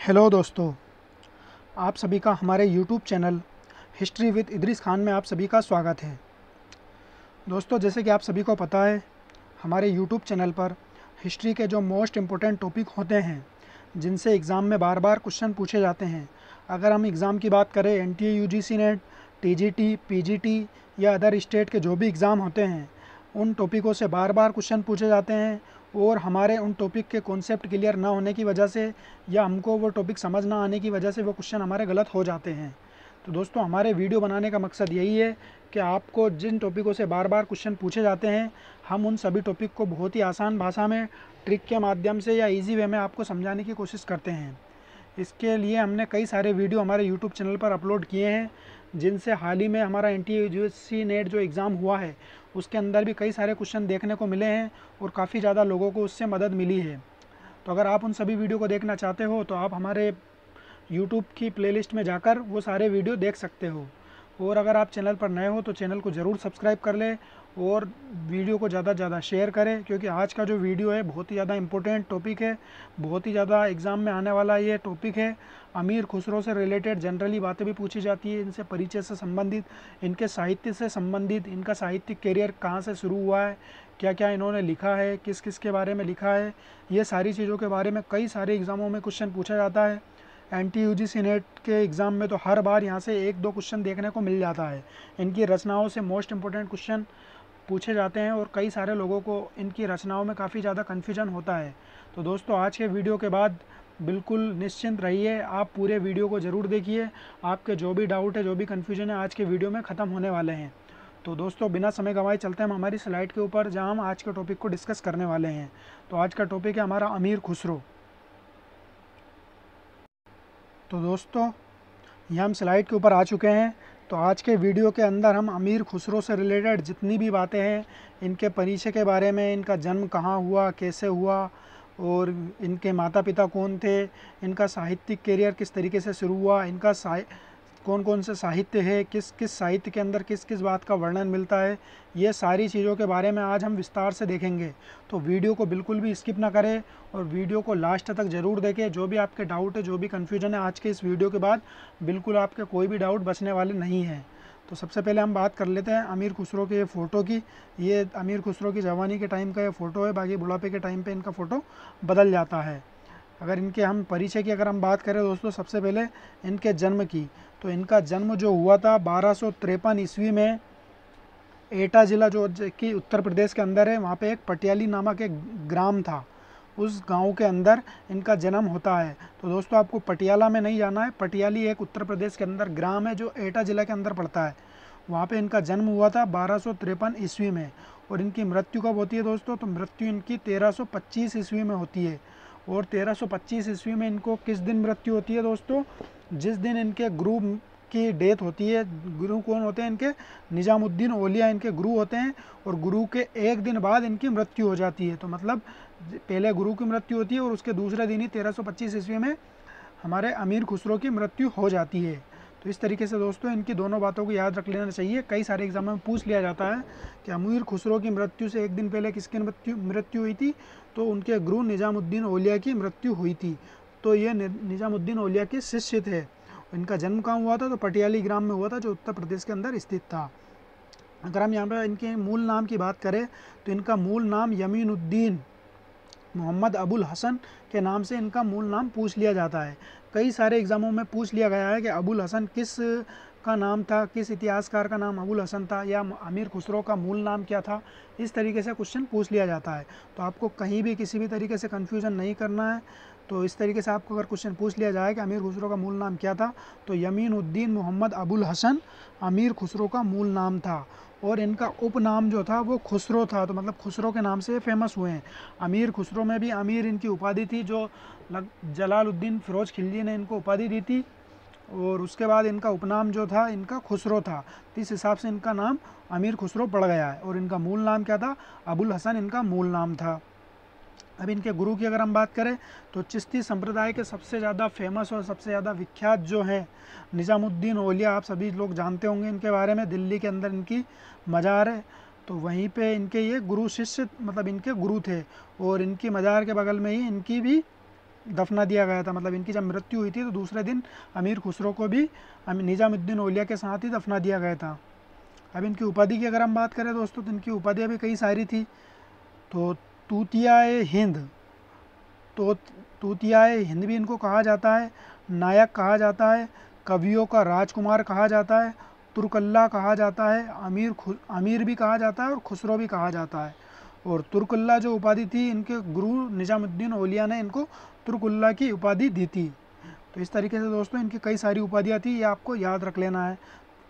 Hello दोस्तों, आप सभी का हमारे YouTube channel history with Idris Khan में आप सभी का स्वागत है। दोस्तों, जैसे कि आप सभी को पता है, हमारे यूट्यूब चैनल पर हिस्ट्री के जो मोस्ट इम्पोर्टेंट टॉपिक होते हैं, जिनसे एग्ज़ाम में बार बार क्वेश्चन पूछे जाते हैं। अगर हम एग्ज़ाम की बात करें, NTA, UGC net, TGT, PGT या अदर स्टेट के जो भी एग्ज़ाम होते हैं, उन टॉपिकों से बार बार क्वेश्चन पूछे जाते हैं और हमारे उन टॉपिक के कॉन्सेप्ट क्लियर ना होने की वजह से या हमको वो टॉपिक समझ ना आने की वजह से वो क्वेश्चन हमारे गलत हो जाते हैं। तो दोस्तों, हमारे वीडियो बनाने का मकसद यही है कि आपको जिन टॉपिकों से बार बार क्वेश्चन पूछे जाते हैं, हम उन सभी टॉपिक को बहुत ही आसान भाषा में ट्रिक के माध्यम से या ईजी वे में आपको समझाने की कोशिश करते हैं। इसके लिए हमने कई सारे वीडियो हमारे यूट्यूब चैनल पर अपलोड किए हैं, जिनसे हाल ही में हमारा एनटीए यूजीसी नेट जो एग्ज़ाम हुआ है, उसके अंदर भी कई सारे क्वेश्चन देखने को मिले हैं और काफ़ी ज़्यादा लोगों को उससे मदद मिली है। तो अगर आप उन सभी वीडियो को देखना चाहते हो तो आप हमारे यूट्यूब की प्लेलिस्ट में जाकर वो सारे वीडियो देख सकते हो। और अगर आप चैनल पर नए हो तो चैनल को ज़रूर सब्सक्राइब कर लें और वीडियो को ज़्यादा से ज़्यादा शेयर करें, क्योंकि आज का जो वीडियो है बहुत ही ज़्यादा इंपॉर्टेंट टॉपिक है, बहुत ही ज़्यादा एग्ज़ाम में आने वाला ये टॉपिक है। अमीर खुसरो से रिलेटेड जनरली बातें भी पूछी जाती है, इनसे परिचय से संबंधित, इनके साहित्य से संबंधित, इनका साहित्यिक करियर कहाँ से शुरू हुआ है, क्या क्या इन्होंने लिखा है, किस किस के बारे में लिखा है, ये सारी चीज़ों के बारे में कई सारे एग्ज़ामों में क्वेश्चन पूछा जाता है। एनटी यूजीसी नेट के एग्ज़ाम में तो हर बार यहाँ से एक दो क्वेश्चन देखने को मिल जाता है। इनकी रचनाओं से मोस्ट इम्पोर्टेंट क्वेश्चन पूछे जाते हैं और कई सारे लोगों को इनकी रचनाओं में काफ़ी ज़्यादा कन्फ्यूजन होता है। तो दोस्तों, आज के वीडियो के बाद बिल्कुल निश्चिंत रहिए, आप पूरे वीडियो को ज़रूर देखिए। आपके जो भी डाउट है, जो भी कन्फ्यूजन है, आज के वीडियो में ख़त्म होने वाले हैं। तो दोस्तों, बिना समय गंवाए चलते हैं हम हमारी स्लाइड के ऊपर, जहाँ हम आज के टॉपिक को डिस्कस करने वाले हैं। तो आज का टॉपिक है हमारा अमीर खुसरो। तो दोस्तों, ये हम स्लाइड के ऊपर आ चुके हैं। तो आज के वीडियो के अंदर हम अमीर खुसरो से रिलेटेड जितनी भी बातें हैं, इनके परिचय के बारे में, इनका जन्म कहाँ हुआ, कैसे हुआ और इनके माता पिता कौन थे, इनका साहित्यिक करियर किस तरीके से शुरू हुआ, इनका कौन कौन से साहित्य है, किस किस साहित्य के अंदर किस किस बात का वर्णन मिलता है, ये सारी चीज़ों के बारे में आज हम विस्तार से देखेंगे। तो वीडियो को बिल्कुल भी स्किप ना करें और वीडियो को लास्ट तक ज़रूर देखें। जो भी आपके डाउट है, जो भी कन्फ्यूजन है, आज के इस वीडियो के बाद बिल्कुल आपके कोई भी डाउट बचने वाले नहीं हैं। तो सबसे पहले हम बात कर लेते हैं अमीर खुसरो के फ़ोटो की। ये अमीर खुसरो की जवानी के टाइम का ये फ़ोटो है, बाकी बुढ़ापे के टाइम पे इनका फ़ोटो बदल जाता है। अगर इनके हम परिचय की अगर हम बात करें दोस्तों, सबसे पहले इनके जन्म की, तो इनका जन्म जो हुआ था 1253 ईस्वी में एटा ज़िला जो कि उत्तर प्रदेश के अंदर है, वहाँ पे एक पटियाली नामक एक ग्राम था, उस गांव के अंदर इनका जन्म होता है। तो दोस्तों, आपको पटियाला में नहीं जाना है, पटियाली एक उत्तर प्रदेश के अंदर ग्राम है जो एटा ज़िला के अंदर पड़ता है। वहाँ पे इनका जन्म हुआ था 1253 ईस्वी में। और इनकी मृत्यु कब होती है दोस्तों? तो मृत्यु इनकी 1325 ईस्वी में होती है। और 1325 ईस्वी में इनको किस दिन मृत्यु होती है दोस्तों? जिस दिन इनके गुरु की डेथ होती है। गुरु कौन होते हैं इनके? निजामुद्दीन औलिया इनके गुरु होते हैं। और गुरु के एक दिन बाद इनकी मृत्यु हो जाती है। तो मतलब पहले गुरु की मृत्यु होती है और उसके दूसरे दिन ही 1325 ईस्वी में हमारे अमीर खुसरो की मृत्यु हो जाती है। तो इस तरीके से दोस्तों, इनकी दोनों बातों को याद रख लेना चाहिए। कई सारे एग्जाम में पूछ लिया जाता है कि अमीर खुसरो की मृत्यु से एक दिन पहले किसकी मृत्यु हुई थी? तो उनके गुरु निजामुद्दीन औलिया की मृत्यु हुई थी। तो ये निजामुद्दीन औलिया के शिष्य थे। इनका जन्म कहाँ हुआ था? तो पटियाली ग्राम में हुआ था, जो उत्तर प्रदेश के अंदर स्थित था। अगर हम यहाँ पर इनके मूल नाम की बात करें तो इनका मूल नाम यमीनुद्दीन मोहम्मद अबुल हसन के नाम से इनका मूल नाम पूछ लिया जाता है। कई सारे एग्ज़ामों में पूछ लिया गया है कि अबुल हसन किस का नाम था, किस इतिहासकार का नाम अबुल हसन था, या अमीर खुसरो का मूल नाम क्या था। इस तरीके से क्वेश्चन पूछ लिया जाता है। तो आपको कहीं भी किसी भी तरीके से कन्फ्यूज़न नहीं करना है। तो इस तरीके से आपको अगर क्वेश्चन पूछ लिया जाए कि अमीर खुसरो का मूल नाम क्या था, तो यमीनुद्दीन मोहम्मद अबुल हसन अमीर खुसरो का मूल नाम था। और इनका उपनाम जो था वो खुसरो था। तो मतलब खुसरो के नाम से फेमस हुए हैं। अमीर खुसरो में भी अमीर इनकी उपाधि थी, जो जलालुद्दीन फिरोज खिलजी ने इनको उपाधि दी थी। और उसके बाद इनका उपनाम जो था इनका खुसरो था। तो इस हिसाब से इनका नाम अमीर खुसरो पड़ गया है। और इनका मूल नाम क्या था? अबुल हसन इनका मूल नाम था। अब इनके गुरु की अगर हम बात करें तो चिश्ती संप्रदाय के सबसे ज़्यादा फेमस और सबसे ज़्यादा विख्यात जो हैं निज़ामुद्दीन औलिया, आप सभी लोग जानते होंगे इनके बारे में। दिल्ली के अंदर इनकी मज़ार है, तो वहीं पे इनके ये गुरु शिष्य मतलब इनके गुरु थे। और इनकी मज़ार के बगल में ही इनकी भी दफना दिया गया था, मतलब इनकी जब मृत्यु हुई थी तो दूसरे दिन अमीर खुसरो को भी निज़ामुद्दीन औलिया के साथ ही दफना दिया गया था। अब इनकी उपाधि की अगर हम बात करें दोस्तों तो इनकी उपाधियाँ भी कई सारी थी। तो तूतियाए हिंद, तो तूतियाए हिंद भी इनको कहा जाता है, नायक कहा जाता है, कवियों का राजकुमार कहा जाता है, तुर्कल्ला कहा जाता है, अमीर भी कहा जाता है और खुसरो भी कहा जाता है। और तुर्कल्ला जो उपाधि थी इनके गुरु निज़ामुद्दीन औलिया ने इनको तुर्कल्ला की उपाधि दी थी। तो इस तरीके से दोस्तों इनकी कई सारी उपाधियाँ थी, ये आपको याद रख लेना है।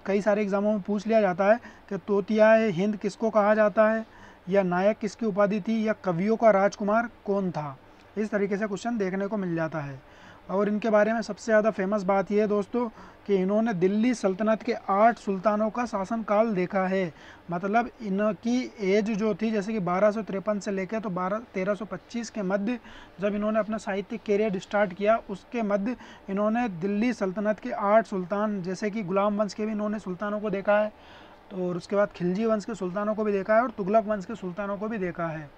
कई सारे एग्जामों में पूछ लिया जाता है कि तोतियाए हिंद किसको कहा जाता है, या नायक किसकी उपाधि थी, या कवियों का राजकुमार कौन था। इस तरीके से क्वेश्चन देखने को मिल जाता है। और इनके बारे में सबसे ज़्यादा फेमस बात यह है दोस्तों कि इन्होंने दिल्ली सल्तनत के 8 सुल्तानों का शासनकाल देखा है। मतलब इनकी एज जो थी जैसे कि 1253 से लेकर तो 1325 के मध्य जब इन्होंने अपना साहित्यिक करियर स्टार्ट किया, उसके मध्य इन्होंने दिल्ली सल्तनत के 8 सुल्तान, जैसे कि गुलाम वंश के भी इन्होंने सुल्तानों को देखा है, तो और उसके बाद खिलजी वंश के सुल्तानों को भी देखा है और तुगलक वंश के सुल्तानों को भी देखा है।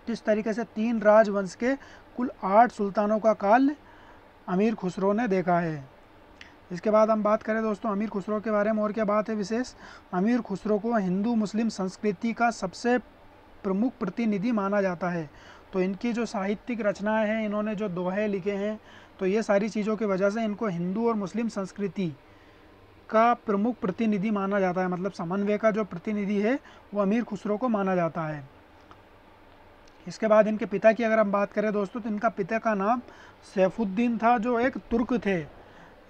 इस तरीके से 3 राजवंश के कुल 8 सुल्तानों का काल अमीर खुसरो ने देखा है। इसके बाद हम बात करें दोस्तों अमीर खुसरो के बारे में और क्या बात है विशेष। अमीर खुसरो को हिंदू मुस्लिम संस्कृति का सबसे प्रमुख प्रतिनिधि माना जाता है। तो इनकी जो साहित्यिक रचनाएं हैं, इन्होंने जो दोहे लिखे हैं, तो ये सारी चीज़ों की वजह से इनको हिंदू और मुस्लिम संस्कृति का प्रमुख प्रतिनिधि माना जाता है। मतलब समन्वय का जो प्रतिनिधि है वो अमीर खुसरो को माना जाता है। इसके बाद इनके पिता की अगर हम बात करें दोस्तों तो इनका पिता का नाम सैफुद्दीन था, जो एक तुर्क थे,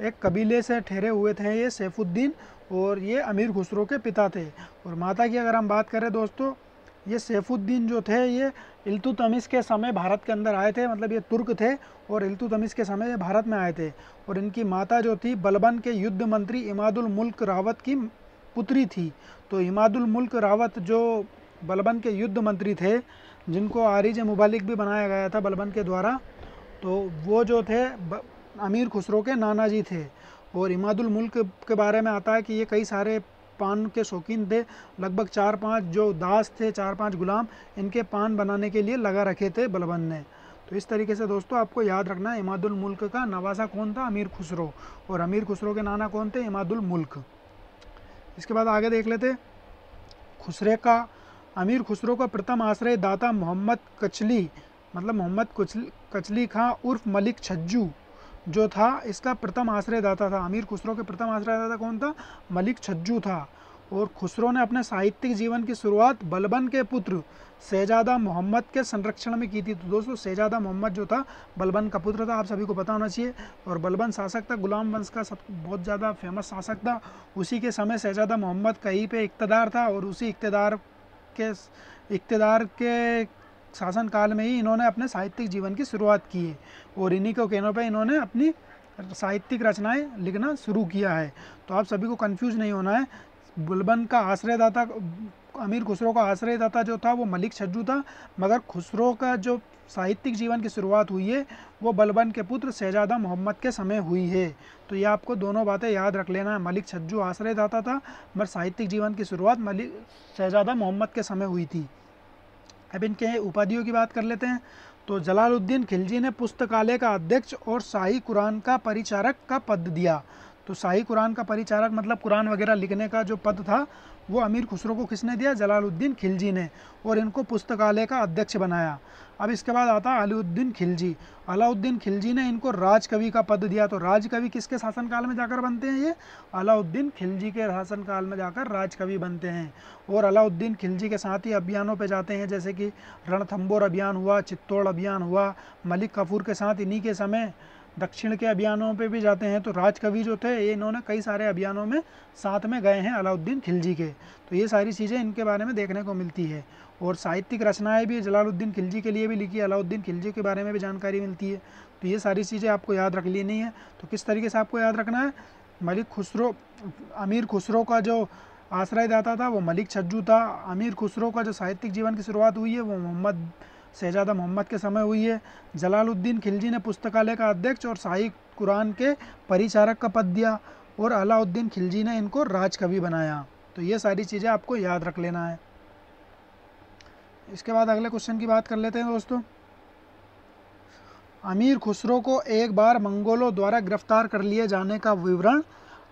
एक कबीले से ठहरे हुए थे ये सैफुद्दीन, और ये अमीर खुसरो के पिता थे। और माता की अगर हम बात करें दोस्तों, ये सैफुद्दीन जो थे ये इल्तुतमिश के समय भारत के अंदर आए थे। मतलब ये तुर्क थे और इल्तुतमिश के समय ये भारत में आए थे। और इनकी माता जो थी बलबन के युद्ध मंत्री इमादुल मुल्क रावत की पुत्री थी। तो इमादुल मुल्क रावत जो बलबन के युद्ध मंत्री थे, जिनको आरिज मुबालिक भी बनाया गया था बलबन के द्वारा, तो वो जो थे अमीर खुसरो के नाना जी थे। और इमादुल मुल्क के बारे में आता है कि ये कई सारे पान के शौकीन थे। लगभग 4-5 जो दास थे, 4-5 गुलाम इनके पान बनाने के लिए लगा रखे थे बलबन ने। तो इस तरीके से दोस्तों आपको याद रखना है इमादुल मुल्क का नवासा कौन था, अमीर खुसरो, और अमीर खुसरो के नाना कौन थे, इमादुल मुल्क। इसके बाद आगे देख लेते खुसरे का अमीर खुसरो का प्रथम आश्रय दाता मोहम्मद कचली, मतलब मोहम्मद कचली खां उर्फ मलिक छज्जू जो था, इसका प्रथम आश्रयदाता था। अमीर खुसरो के प्रथम आश्रयदाता कौन था, मलिक छज्जू था। और खुसरो ने अपने साहित्यिक जीवन की शुरुआत बलबन के पुत्र शहजादा मोहम्मद के संरक्षण में की थी। तो दोस्तों शहजादा मोहम्मद जो था बलबन का पुत्र था, आप सभी को पता होना चाहिए। और बलबन शासक था, गुलाम वंश का बहुत ज़्यादा फेमस शासक था। उसी के समय शहजादा मोहम्मद कहीं पे इक़्तिदार था, और उसी इक़्तिदार के शासनकाल में ही इन्होंने अपने साहित्यिक जीवन की शुरुआत की है। और इन्हीं के कहने पर इन्होंने अपनी साहित्यिक रचनाएं लिखना शुरू किया है। तो आप सभी को कंफ्यूज नहीं होना है। बलबन का आश्रयदाता, अमीर खुसरो का आश्रयदाता जो था वो मलिक छज्जू था, मगर खुसरो का जो साहित्यिक जीवन की शुरुआत हुई है वो बलबन के पुत्र शहजादा मोहम्मद के समय हुई है। तो ये आपको दोनों बातें याद रख लेना है। मलिक छज्जू आश्रयदाता था, मगर साहित्यिक जीवन की शुरुआत शहजादा मोहम्मद के समय हुई थी। अब इनके उपाधियों की बात कर लेते हैं। तो जलालुद्दीन खिलजी ने पुस्तकालय का अध्यक्ष और शाही कुरान का परिचारक का पद दिया। तो शाही कुरान का परिचारक मतलब कुरान वगैरह लिखने का जो पद था वो अमीर खुसरो को किसने दिया, जलालुद्दीन खिलजी ने, और इनको पुस्तकालय का अध्यक्ष बनाया। अब इसके बाद आता है अलाउद्दीन खिलजी। अलाउद्दीन खिलजी ने इनको राजकवि का पद दिया। तो राजकवि किसके शासनकाल में जाकर बनते हैं, ये अलाउद्दीन खिलजी के शासनकाल में जाकर राजकवि बनते हैं। और अलाउद्दीन खिलजी के साथ ही अभियानों पे जाते हैं, जैसे कि रणथंबोर अभियान हुआ, चित्तौड़ अभियान हुआ। मलिक कफूर के साथ इन्हीं के समय दक्षिण के अभियानों पे भी जाते हैं। तो राजकवि जो थे ये इन्होंने कई सारे अभियानों में साथ में गए हैं अलाउद्दीन खिलजी के। तो ये सारी चीज़ें इनके बारे में देखने को मिलती है। और साहित्यिक रचनाएं भी जलालुद्दीन खिलजी के लिए भी लिखी, अलाउद्दीन खिलजी के बारे में भी जानकारी मिलती है। तो ये सारी चीज़ें आपको याद रख लेनी है। तो किस तरीके से आपको याद रखना है, अमीर खुसरो का जो आश्रयदाता था वो मलिक छज्जू था। अमीर खुसरो का जो साहित्यिक जीवन की शुरुआत हुई है वो शहजादा मोहम्मद के समय हुई है। जलालुद्दीन खिलजी ने पुस्तकालय का अध्यक्ष और शाही कुरान के परिचारक का पद दिया, और अलाउद्दीन खिलजी ने इनको राजकवि बनाया। तो ये सारी चीज़ें आपको याद रख लेना है। इसके बाद अगले क्वेश्चन की बात कर लेते हैं दोस्तों। अमीर खुसरो को एक बार मंगोलों द्वारा गिरफ्तार कर लिए जाने का विवरण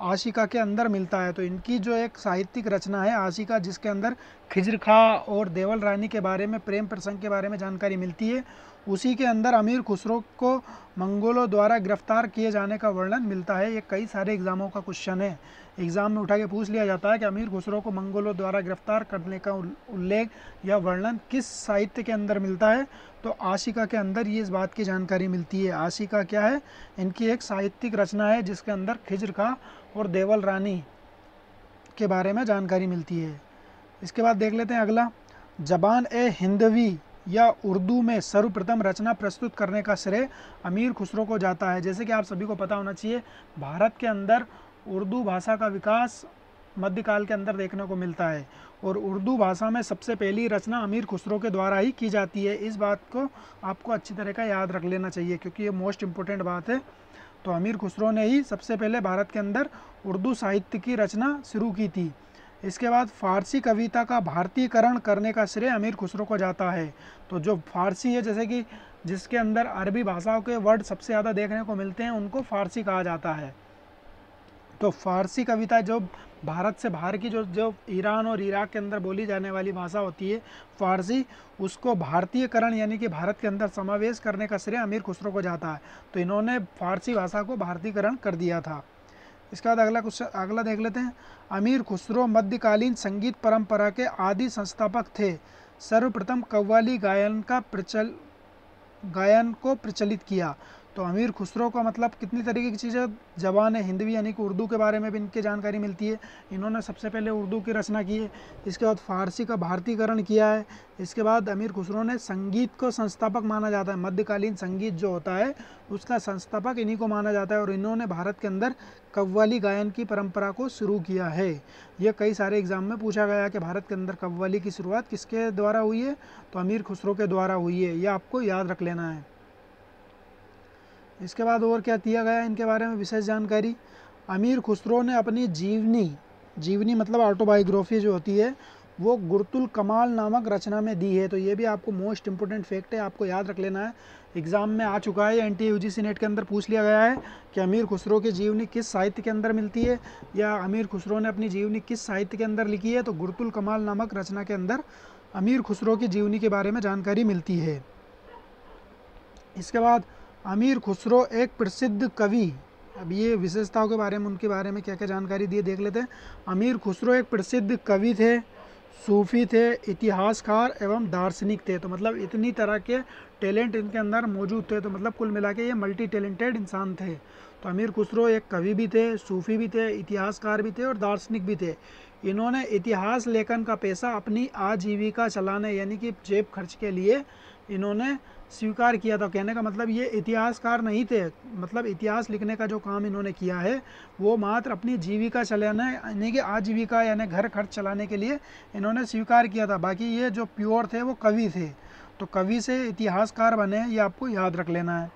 आशिका के अंदर मिलता है। तो इनकी जो एक साहित्यिक रचना है आशिका, जिसके अंदर खिज्र खां और देवल रानी के बारे में, प्रेम प्रसंग के बारे में जानकारी मिलती है, उसी के अंदर अमीर खुसरो को मंगोलों द्वारा गिरफ्तार किए जाने का वर्णन मिलता है। ये कई सारे एग्जामों का क्वेश्चन है, एग्जाम में उठा के पूछ लिया जाता है कि अमीर खुसरो को मंगोलों द्वारा गिरफ्तार करने का उल्लेख या वर्णन किस साहित्य के अंदर मिलता है। तो आशिका के अंदर ये इस बात की जानकारी मिलती है। आशिका क्या है? इनकी एक साहित्यिक रचना है जिसके अंदर खिज्र खां और देवल रानी के बारे में जानकारी मिलती है। इसके बाद देख लेते हैं अगला, जबान ए हिंदवी या उर्दू में सर्वप्रथम रचना प्रस्तुत करने का श्रेय अमीर खुसरो को जाता है। जैसे कि आप सभी को पता होना चाहिए, भारत के अंदर उर्दू भाषा का विकास मध्यकाल के अंदर देखने को मिलता है और उर्दू भाषा में सबसे पहली रचना अमीर खुसरो के द्वारा ही की जाती है। इस बात को आपको अच्छी तरह का याद रख लेना चाहिए क्योंकि ये मोस्ट इम्पोर्टेंट बात है। तो अमीर खुसरो ने ही सबसे पहले भारत के अंदर उर्दू साहित्य की रचना शुरू की थी। इसके बाद फारसी कविता का भारतीयकरण करने का श्रेय अमीर खुसरो को जाता है। तो जो फारसी है, जैसे कि जिसके अंदर अरबी भाषाओं के वर्ड सबसे ज़्यादा देखने को मिलते हैं, उनको फारसी कहा जाता है। तो फारसी कविता जो भारत से बाहर की जो ईरान और इराक के अंदर बोली जाने वाली भाषा होती है फारसी, उसको भारतीयकरण यानी कि भारत के अंदर समावेश करने का श्रेय अमीर खुसरो को जाता है। तो इन्होंने फारसी भाषा को भारतीयकरण कर दिया था। इसके बाद अगला देख लेते हैं, अमीर खुसरो मध्यकालीन संगीत परंपरा के आदि संस्थापक थे। सर्वप्रथम कव्वाली गायन को प्रचलित किया। तो अमीर खुसरो का मतलब कितनी तरीके की चीज़ें, जबान हिंदवी यानी कि उर्दू के बारे में भी इनकी जानकारी मिलती है। इन्होंने सबसे पहले उर्दू की रचना की है। इसके बाद फारसी का भारतीयकरण किया है। इसके बाद अमीर खुसरो ने संगीत को संस्थापक माना जाता है, मध्यकालीन संगीत जो होता है उसका संस्थापक इन्हीं को माना जाता है और इन्होंने भारत के अंदर कव्वाली गायन की परंपरा को शुरू किया है। ये कई सारे एग्जाम में पूछा गया है कि भारत के अंदर कव्वाली की शुरुआत किसके द्वारा हुई है, तो अमीर खुसरो के द्वारा हुई है। यह आपको याद रख लेना है। इसके बाद और क्या दिया गया इनके बारे में विशेष जानकारी, अमीर खुसरो ने अपनी जीवनी मतलब ऑटोबायोग्राफी जो होती है वो गुरतुल कमाल नामक रचना में दी है। तो ये भी आपको मोस्ट इंपोर्टेंट फैक्ट है, आपको याद रख लेना है। एग्जाम में आ चुका है, NTA UGC नेट के अंदर पूछ लिया गया है कि अमीर खुसरो की जीवनी किस साहित्य के अंदर मिलती है या अमीर खुसरो ने अपनी जीवनी किस साहित्य के अंदर लिखी है। तो गुरतुल कमाल नामक रचना के अंदर अमीर खुसरो की जीवनी के बारे में जानकारी मिलती है। इसके बाद अमीर खुसरो एक प्रसिद्ध कवि, अब ये विशेषताओं के बारे में, उनके बारे में क्या क्या जानकारी दी देख लेते हैं। अमीर खुसरो एक प्रसिद्ध कवि थे, सूफी थे, इतिहासकार एवं दार्शनिक थे। तो मतलब इतनी तरह के टैलेंट इनके अंदर मौजूद थे। तो मतलब कुल मिला के ये मल्टी टैलेंटेड इंसान थे। तो अमीर खुसरो एक कवि भी थे, सूफी भी थे, इतिहासकार भी थे और दार्शनिक भी थे। इन्होंने इतिहास लेखन का पेशा अपनी आजीविका चलाने यानी कि जेब खर्च के लिए इन्होंने स्वीकार किया था। कहने का मतलब ये इतिहासकार नहीं थे, मतलब इतिहास लिखने का जो काम इन्होंने किया है वो मात्र अपनी जीविका चलाने यानी कि आजीविका यानी घर खर्च चलाने के लिए इन्होंने स्वीकार किया था। बाकी ये जो प्योर थे वो कवि थे। तो कवि से इतिहासकार बने, ये आपको याद रख लेना है।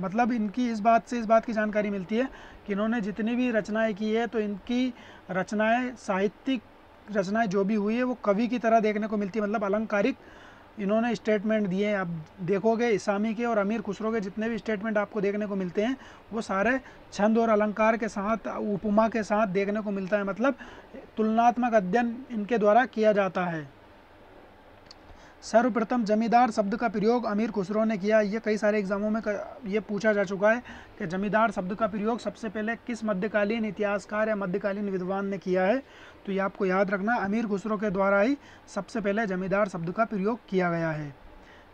मतलब इनकी इस बात की जानकारी मिलती है कि इन्होंने जितनी भी रचनाएं की है तो इनकी रचनाएं, साहित्यिक रचनाएं जो भी हुई है वो कवि की तरह देखने को मिलती है। मतलब अलंकारिक इन्होंने स्टेटमेंट दिए हैं। आप देखोगे इसामी के और अमीर खुसरो के जितने भी स्टेटमेंट आपको देखने को मिलते हैं वो सारे छंद और अलंकार के साथ, उपमा के साथ देखने को मिलता है। मतलब तुलनात्मक अध्ययन इनके द्वारा किया जाता है। सर्वप्रथम जमींदार शब्द का प्रयोग अमीर खुसरो ने किया। ये कई सारे एग्जामों में ये पूछा जा चुका है कि जमींदार शब्द का प्रयोग सबसे पहले किस मध्यकालीन इतिहासकार या मध्यकालीन विद्वान ने किया है। तो ये आपको याद रखना, अमीर खुसरो के द्वारा ही सबसे पहले जमींदार शब्द का प्रयोग किया गया है।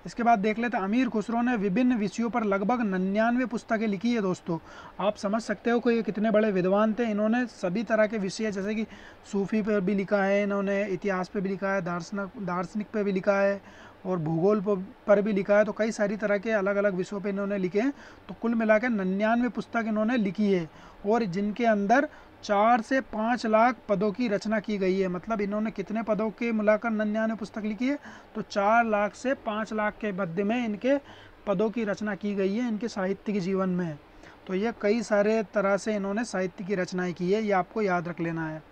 इसके बाद देख लेते हैं, अमीर खुसरो ने विभिन्न विषयों पर लगभग 99 पुस्तकें लिखी है। दोस्तों आप समझ सकते हो कि ये कितने बड़े विद्वान थे। इन्होंने सभी तरह के विषय, जैसे कि सूफी पर भी लिखा है इन्होंने, इतिहास पे भी लिखा है, दार्शनिक पे भी लिखा है और भूगोल पर भी लिखा है। तो कई सारी तरह के अलग अलग विषयों पे इन्होंने लिखे हैं। तो कुल मिलाकर 99 पुस्तक इन्होंने लिखी है और जिनके अंदर 4 से 5 लाख पदों की रचना की गई है। मतलब इन्होंने कितने पदों के मिलाकर 99 पुस्तक लिखी है, तो 4 लाख से 5 लाख के मध्य में इनके पदों की रचना की गई है इनके साहित्य के जीवन में। तो ये कई सारे तरह से इन्होंने साहित्य की रचनाएं की है, ये आपको याद रख लेना है।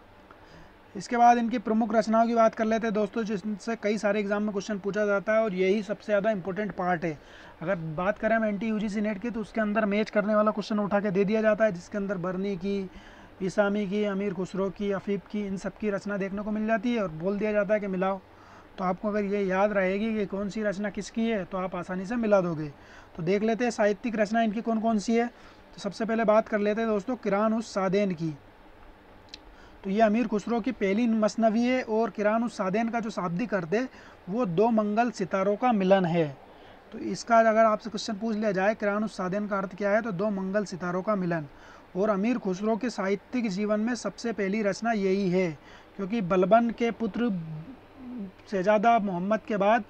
इसके बाद इनकी प्रमुख रचनाओं की बात कर लेते हैं दोस्तों, जिनसे कई सारे एग्जाम में क्वेश्चन पूछा जाता है और यही सबसे ज़्यादा इंपॉर्टेंट पार्ट है। अगर बात करें हम एनटी यूजीसी नेट की, तो उसके अंदर मैच करने वाला क्वेश्चन उठा के दे दिया जाता है, जिसके अंदर बर्नी की, ईसामी की, अमीर खुसरो की, अफीफ की, इन सब की रचना देखने को मिल जाती है और बोल दिया जाता है कि मिलाओ। तो आपको अगर ये याद रहेगी कि कौन सी रचना किसकी है तो आप आसानी से मिला दोगे। तो देख लेते हैं साहित्यिक रचना इनकी कौन कौन सी है। तो सबसे पहले बात कर लेते हैं दोस्तों किरान उस सादेन की। तो ये अमीर खुसरो की पहली मसनवी है और किरान उस सादेन का जो शाब्दिक अर्थ है वो दो मंगल सितारों का मिलन है। तो इसका अगर आपसे क्वेश्चन पूछ लिया जाए किरान उस सादेन का अर्थ क्या है, तो दो मंगल सितारों का मिलन। और अमीर खुसरो के साहित्यिक जीवन में सबसे पहली रचना यही है, क्योंकि बलबन के पुत्र शहजादा मोहम्मद के बाद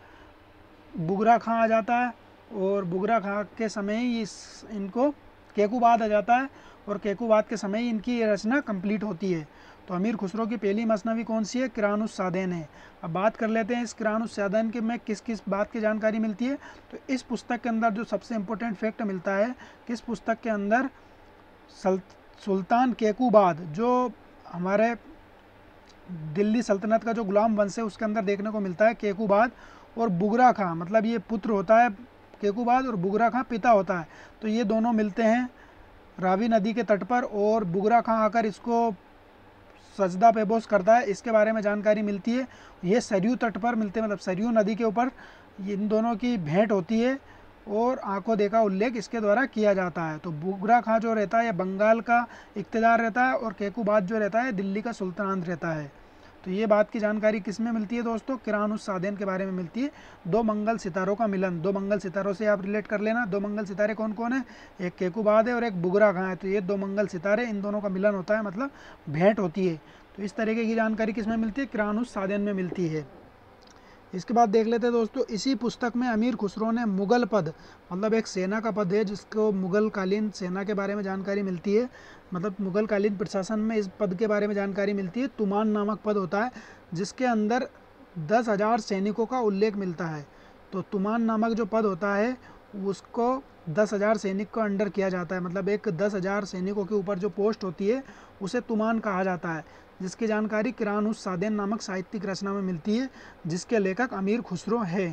बुगरा खां आ जाता है और बुगरा खां के समय ही इनको केकूबाद आ जाता है और केकूबाद के समय ही इनकी ये रचना कंप्लीट होती है। तो अमीर खुसरो की पहली मसनवी कौन सी है? किरान उस सादेन है। अब बात कर लेते हैं इस किरान उस सादेन के में किस किस बात की जानकारी मिलती है। तो इस पुस्तक के अंदर जो सबसे इम्पोर्टेंट फैक्ट मिलता है कि इस पुस्तक के अंदर सुल्तान केकूबाद, जो हमारे दिल्ली सल्तनत का जो गुलाम वंश है उसके अंदर देखने को मिलता है केकूबाद, और बुगरा खां मतलब ये पुत्र होता है केकूबाद और बुगरा खां पिता होता है। तो ये दोनों मिलते हैं रावी नदी के तट पर और बुगरा खां आकर इसको सजदा पेबोस करता है, इसके बारे में जानकारी मिलती है। ये सरयू तट पर मिलते हैं, मतलब सरयू नदी के ऊपर इन दोनों की भेंट होती है और आंखों देखा उल्लेख इसके द्वारा किया जाता है। तो बुगरा खां जो रहता है ये बंगाल का इक़्तिदार रहता है और केकूबाद जो रहता है दिल्ली का सुल्तान रहता है। तो ये बात की जानकारी किस में मिलती है दोस्तों? किरान उस सादेन के बारे में मिलती है। दो मंगल सितारों का मिलन, दो मंगल सितारों से आप रिलेट कर लेना। दो मंगल सितारे कौन कौन है? एक केकूबाद है और एक बुगरा खां है। तो ये दो मंगल सितारे, इन दोनों का मिलन होता है, मतलब भेंट होती है। तो इस तरीके की जानकारी किस में मिलती है? किरान उस सादेन में मिलती है। इसके बाद देख लेते हैं दोस्तों, इसी पुस्तक में अमीर खुसरो ने मुगल पद, मतलब एक सेना का पद है जिसको मुगल कालीन सेना के बारे में जानकारी मिलती है, मतलब मुगल कालीन प्रशासन में इस पद के बारे में जानकारी मिलती है। तुमान नामक पद होता है जिसके अंदर 10,000 सैनिकों का उल्लेख मिलता है। तो तुमान नामक जो पद होता है उसको 10,000 सैनिक को अंडर किया जाता है, मतलब एक 10,000 सैनिकों के ऊपर जो पोस्ट होती है उसे तुमान कहा जाता है, जिसकी जानकारी किरान उस सादेन नामक साहित्यिक रचना में मिलती है, जिसके लेखक अमीर खुसरो है।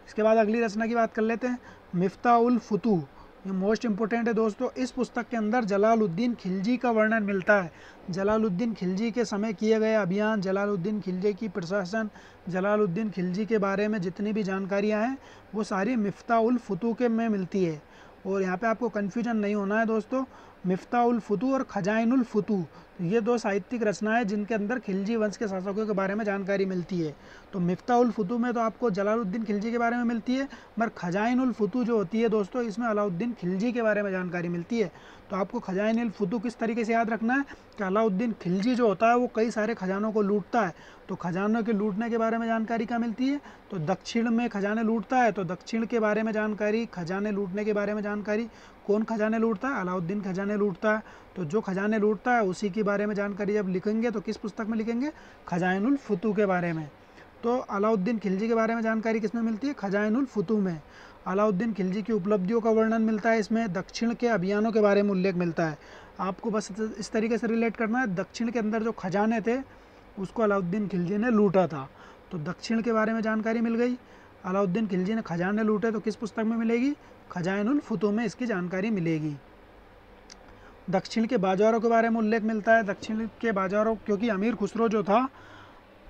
इसके बाद अगली रचना की बात कर लेते हैं, मिफ्ता उल फुतूह। ये मोस्ट इंपॉर्टेंट है दोस्तों। इस पुस्तक के अंदर जलालुद्दीन खिलजी का वर्णन मिलता है। जलालुद्दीन खिलजी के समय किए गए अभियान, जलालुद्दीन खिलजी की प्रशासन, जलालुद्दीन खिलजी के बारे में जितनी भी जानकारियाँ हैं वो सारी मिफ्ता उल फुतूह के में मिलती है। और यहाँ पे आपको कन्फ्यूजन नहीं होना है दोस्तों, मिफ्ता उल फुतूह और खजाइन उल फुतूह, ये दो साहित्यिक रचनाएं जिनके अंदर खिलजी वंश के शासकों के बारे में जानकारी मिलती है। तो मिफ्ता उल फुतूह में तो आपको जलालुद्दीन खिलजी के बारे में मिलती है, मगर खजाइन उल फुतूह जो होती है दोस्तों इसमें अलाउद्दीन खिलजी के बारे में जानकारी मिलती है। तो आपको खजाइन उल फुतूह किस तरीके से याद रखना है कि अलाउद्दीन खिलजी जो होता है वो कई सारे खजानों को लूटता है। तो खजानों के लूटने के बारे में जानकारी क्या मिलती है? तो दक्षिण में खजाने लूटता है, तो दक्षिण के बारे में जानकारी, खजाने लूटने के बारे में जानकारी, कौन खजाने लूटता है? अलाउद्दीन खजाने लूटता है। तो जो खजाने लूटता है उसी के बारे में जानकारी जब लिखेंगे तो किस पुस्तक में लिखेंगे? खजाइन उल फुतूह के बारे में। तो अलाउद्दीन खिलजी के बारे में जानकारी किस में मिलती है? खजाइन उल फुतूह में। अलाउद्दीन खिलजी की उपलब्धियों का वर्णन मिलता है इसमें, दक्षिण के अभियानों के बारे में उल्लेख मिलता है। आपको बस इस तरीके से रिलेट करना है, दक्षिण के अंदर जो खजाने थे उसको अलाउद्दीन खिलजी ने लूटा था। तो दक्षिण के बारे में जानकारी मिल गई। अलाउद्दीन खिलजी ने खजाने लूटे तो किस पुस्तक में मिलेगी? खजाइन उल फुतूह में इसकी जानकारी मिलेगी। दक्षिण के बाजारों के बारे में उल्लेख मिलता है। दक्षिण के बाजारों, क्योंकि अमीर खुसरो जो था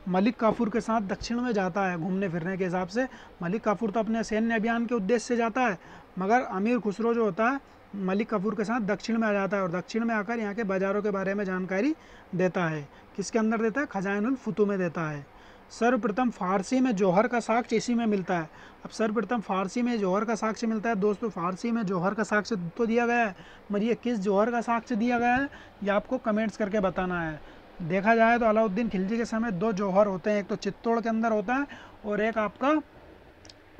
मलिक काफूर के साथ दक्षिण में जाता है घूमने फिरने के हिसाब से। मलिक काफूर तो अपने सैन्य अभियान के उद्देश्य से जाता है, मगर अमीर खुसरो जो होता है मलिक काफूर के साथ दक्षिण में आ जाता है और दक्षिण में आकर यहाँ के बाज़ारों के बारे में जानकारी देता है। किसके अंदर देता है? खजाइन उल फुतूह में देता है। सर्वप्रथम फारसी में जौहर का साक्ष्य इसी में मिलता है। अब सर्वप्रथम फारसी में जौहर का साक्ष्य मिलता है दोस्तों। फारसी में जौहर का साक्ष्य तो दिया गया है, मगर ये किस जौहर का साक्ष्य दिया गया है ये आपको कमेंट्स करके बताना है। देखा जाए तो अलाउद्दीन खिलजी के समय दो जौहर होते हैं, एक तो चित्तौड़ के अंदर होता है और एक आपका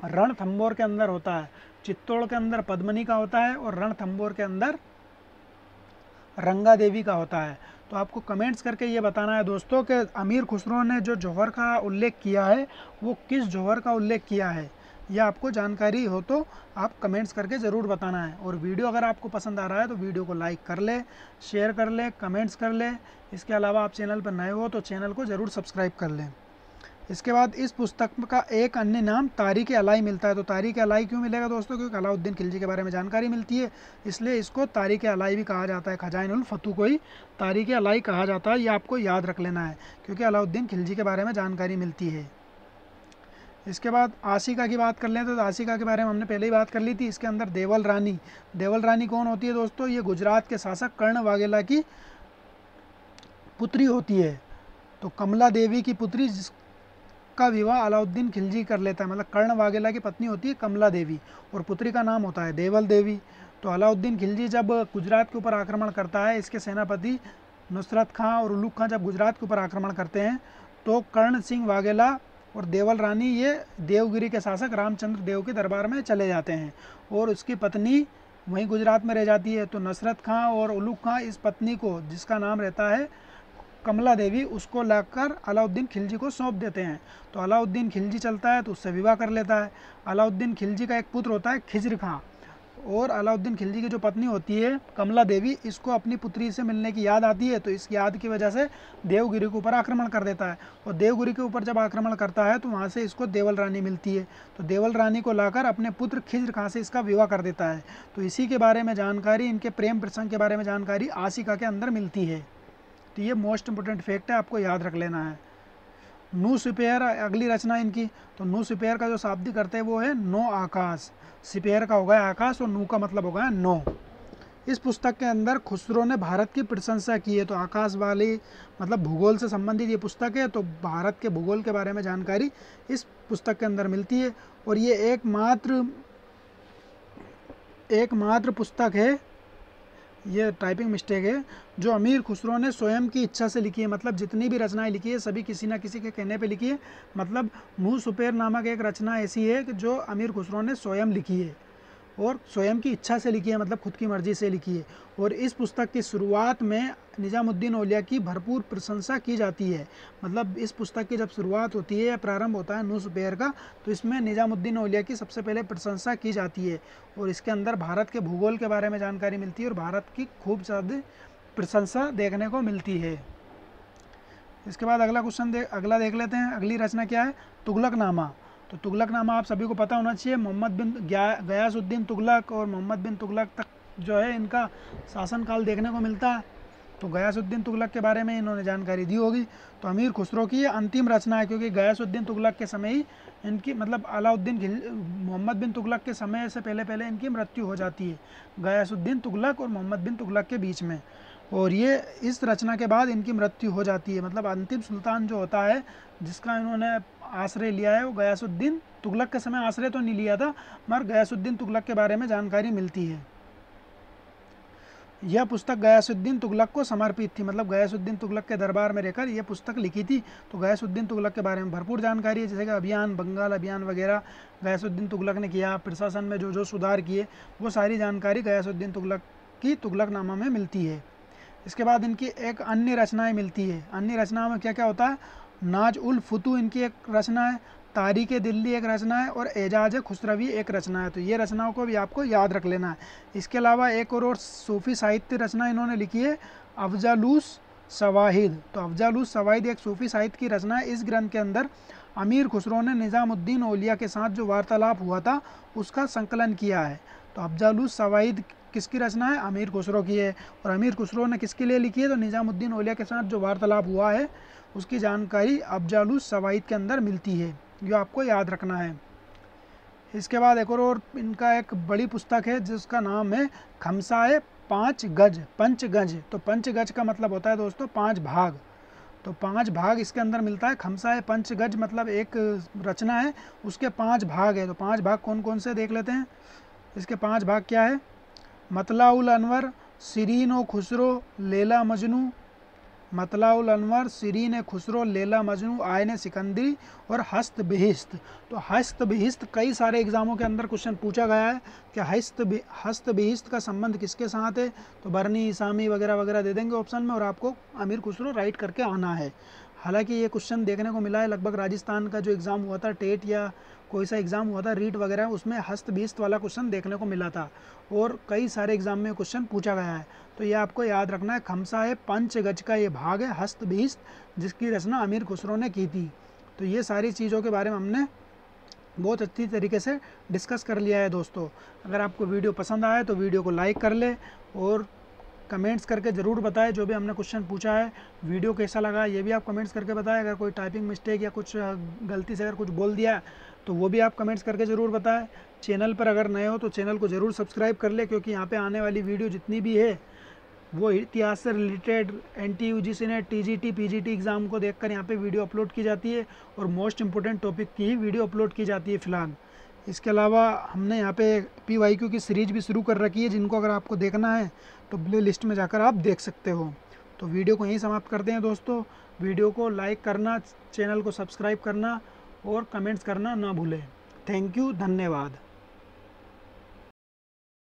रणथंभौर के अंदर होता है। चित्तौड़ के अंदर पद्मनी का होता है और रणथंभौर के अंदर रंगा देवी का होता है। तो आपको कमेंट्स करके ये बताना है दोस्तों कि अमीर खुसरो ने जो जौहर का उल्लेख किया है वो किस जौहर का उल्लेख किया है। यह आपको जानकारी हो तो आप कमेंट्स करके ज़रूर बताना है। और वीडियो अगर आपको पसंद आ रहा है तो वीडियो को लाइक कर ले, शेयर कर ले, कमेंट्स कर ले। इसके अलावा आप चैनल पर नए हो तो चैनल को ज़रूर सब्सक्राइब कर लें। इसके बाद इस पुस्तक का एक अन्य नाम तारीख़ अलाई मिलता है। तो तारीख़ अलाई क्यों मिलेगा दोस्तों? क्योंकि अलाउद्दीन खिलजी के बारे में जानकारी मिलती है, इसलिए इसको तारीख़ अलाई भी कहा जाता है। खजाइनुल फतूह को ही तारीख़ अलाई कहा जाता है। ये आपको याद रख लेना है क्योंकि अलाउद्दीन खिलजी के बारे में जानकारी मिलती है। इसके बाद आशिका की बात कर लें तो आशिका के बारे में हमने पहले ही बात कर ली थी। इसके अंदर देवल रानी कौन होती है दोस्तों? ये गुजरात के शासक कर्ण वाघेला की पुत्री होती है। तो कमला देवी की पुत्री का विवाह अलाउद्दीन खिलजी कर लेता है। मतलब कर्ण वाघेला की पत्नी होती है कमला देवी और पुत्री का नाम होता है देवल देवी। तो अलाउद्दीन खिलजी जब गुजरात के ऊपर आक्रमण करता है, इसके सेनापति नुसरत खां और उलुग खां जब गुजरात के ऊपर आक्रमण करते हैं तो कर्ण सिंह वाघेला और देवल रानी ये देवगिरी के शासक रामचंद्र देव के दरबार में चले जाते हैं और उसकी पत्नी वहीं गुजरात में रह जाती है। तो नुसरत खां और उलुग खां इस पत्नी को, जिसका नाम रहता है कमला देवी, उसको लाकर अलाउद्दीन खिलजी को सौंप देते हैं। तो अलाउद्दीन खिलजी चलता है तो उससे विवाह कर लेता है। अलाउद्दीन खिलजी का एक पुत्र होता है खिज्र खां और अलाउद्दीन खिलजी की जो पत्नी होती है कमला देवी, इसको अपनी पुत्री से मिलने की याद आती है। तो इस याद की वजह से देवगिरी के ऊपर आक्रमण कर देता है और देवगिरी के ऊपर जब आक्रमण करता है तो वहाँ से इसको देवल रानी मिलती है। तो देवल रानी को लाकर अपने पुत्र खिज्र खां से इसका विवाह कर देता है। तो इसी के बारे में जानकारी, इनके प्रेम प्रसंग के बारे में जानकारी आशिका के अंदर मिलती है। तो ये मोस्ट इंपोर्टेंट फैक्ट है, आपको याद रख लेना है। नू सिपेयर अगली रचना इनकी। तो नू सिपेयर का जो शाब्दिक अर्थ है वो है नो आकाश। सिपेयर का हो गया आकाश और नू का मतलब हो गया नो। इस पुस्तक के अंदर खुसरो ने भारत की प्रशंसा की है। तो आकाश वाली मतलब भूगोल से संबंधित ये पुस्तक है। तो भारत के भूगोल के बारे में जानकारी इस पुस्तक के अंदर मिलती है और ये एकमात्र पुस्तक है, ये टाइपिंग मिस्टेक है, जो अमीर खुसरो ने स्वयं की इच्छा से लिखी है। मतलब जितनी भी रचनाएं लिखी है सभी किसी न किसी के कहने पे लिखी है। मतलब नू सुपेर नामक एक रचना ऐसी है कि जो अमीर खुसरो ने स्वयं लिखी है और स्वयं की इच्छा से लिखी है, मतलब खुद की मर्जी से लिखी है। और इस पुस्तक की शुरुआत में निजामुद्दीन औलिया की भरपूर प्रशंसा की जाती है। मतलब इस पुस्तक की जब शुरुआत होती है या प्रारंभ होता है नू सुपेर का, तो इसमें निजामुद्दीन औलिया की सबसे पहले प्रशंसा की जाती है और इसके अंदर भारत के भूगोल के बारे में जानकारी मिलती है और भारत की खूब ज़्यादा प्रशंसा देखने को मिलती है। इसके बाद अगला देख लेते हैं। अगली रचना क्या है? तुगलकनामा। तो तुगलकनामा आप सभी को पता होना चाहिए। गयासुद्दीन तुगलक और मोहम्मद बिन तुगलक तक जो है इनका शासनकाल देखने को मिलता है। तो गयासुद्दीन तुगलक के बारे में इन्होंने जानकारी दी होगी। तो अमीर खुसरो की ये अंतिम रचना है क्योंकि गयासुद्दीन तुगलक के समय ही इनकी मतलब मोहम्मद बिन तुगलक के समय से पहले इनकी मृत्यु हो जाती है, गयासुद्दीन तुगलक और मोहम्मद बिन तुगलक के बीच में। और ये इस रचना के बाद इनकी मृत्यु हो जाती है। मतलब अंतिम सुल्तान जो होता है जिसका इन्होंने आश्रय लिया है वो गयासुद्दीन तुगलक के समय आश्रय तो नहीं लिया था, मगर गयासुद्दीन तुगलक के बारे में जानकारी मिलती है। यह पुस्तक गयासुद्दीन तुगलक को समर्पित थी। मतलब गयासुद्दीन तुगलक के दरबार में रहकर यह पुस्तक लिखी थी। तो गयासुद्दीन तुगलक के बारे में भरपूर जानकारी है, जैसे कि बंगाल अभियान वगैरह गयासुद्दीन तुगलक ने किया, प्रशासन में जो जो सुधार किए, वो सारी जानकारी गयासुद्दीन तुगलक की तुगलकनामा में मिलती है। इसके बाद इनकी एक अन्य रचनाएं मिलती है। अन्य रचनाओं में क्या क्या होता है? नाज उल फुतू इनकी एक रचना है, तारीख़ दिल्ली एक रचना है और एजाज खुसरवी एक रचना है। तो ये रचनाओं को भी आपको याद रख लेना है। इसके अलावा एक और सूफ़ी साहित्य रचना इन्होंने लिखी है, अफजालूस सवाहिद। तो अफजालूस सवाहिद एक सूफ़ी साहित्य की रचना है। इस ग्रंथ के अंदर अमीर खुसरो ने निज़ामुद्दीन औलिया के साथ जो वार्तालाप हुआ था उसका संकलन किया है। तो अफजालूस सवाहिद किसकी रचना है? अमीर खुसरो की है। और अमीर खुसरो ने किसके लिए लिखी है? तो निज़ामुद्दीन औलिया के साथ जो वार्तालाप हुआ है उसकी जानकारी अफजालूस सवाहिद के अंदर मिलती है, जो आपको याद रखना है। इसके बाद एक और इनका एक बड़ी पुस्तक है जिसका नाम है खमसाए पंचगज। तो पंचगज का मतलब होता है दोस्तों 5 भाग। तो 5 भाग इसके अंदर मिलता है। खमसाए पंचगज मतलब एक रचना है, उसके 5 भाग है। तो 5 भाग कौन कौन से देख लेते हैं। इसके 5 भाग क्या है? मतलाउल अनवर, शिरीन व खुसरो, लैला मजनू, मतलाउल अनवर, शिरीन खुसरो, लैला मजनू, आयन सिकंदरी और हस्त बिहिस्त। तो हस्त बिहिस्त कई सारे एग्जामों के अंदर क्वेश्चन पूछा गया है कि हस्त बिहिस्त का संबंध किसके साथ है। तो बरनी, इसामी वगैरह वगैरह दे देंगे ऑप्शन में और आपको अमीर खुसरो राइट करके आना है। हालांकि ये क्वेश्चन देखने को मिला है लगभग राजस्थान का जो एग्ज़ाम हुआ था टेट या कोई सा एग्ज़ाम हुआ था रीट वगैरह, उसमें हस्त बीस्त वाला क्वेश्चन देखने को मिला था और कई सारे एग्ज़ाम में क्वेश्चन पूछा गया है। तो ये आपको याद रखना है। खमसा है पंचगज का ये भाग है हस्त बीस्त, जिसकी रचना अमीर खुसरो ने की थी। तो ये सारी चीज़ों के बारे में हमने बहुत अच्छी तरीके से डिस्कस कर लिया है दोस्तों। अगर आपको वीडियो पसंद आए तो वीडियो को लाइक कर ले और कमेंट्स करके ज़रूर बताएं जो भी हमने क्वेश्चन पूछा है, वीडियो कैसा लगा ये भी आप कमेंट्स करके बताएं। अगर कोई टाइपिंग मिस्टेक या कुछ गलती से अगर कुछ बोल दिया तो वो भी आप कमेंट्स करके ज़रूर बताएं। चैनल पर अगर नए हो तो चैनल को ज़रूर सब्सक्राइब कर ले, क्योंकि यहाँ पे आने वाली वीडियो जितनी भी है वो इतिहास से related NT UGC net TGT PGT exam को देखकर यहाँ पे वीडियो अपलोड की जाती है और मोस्ट इंपॉर्टेंट टॉपिक की ही वीडियो अपलोड की जाती है फ़िलहाल। इसके अलावा हमने यहाँ पे PYQ की सीरीज़ भी शुरू कर रखी है, जिनको अगर आपको देखना है तो प्ले लिस्ट में जाकर आप देख सकते हो। तो वीडियो को यहीं समाप्त करते हैं दोस्तों। वीडियो को लाइक करना, चैनल को सब्सक्राइब करना और कमेंट्स करना ना भूलें। थैंक यू, धन्यवाद।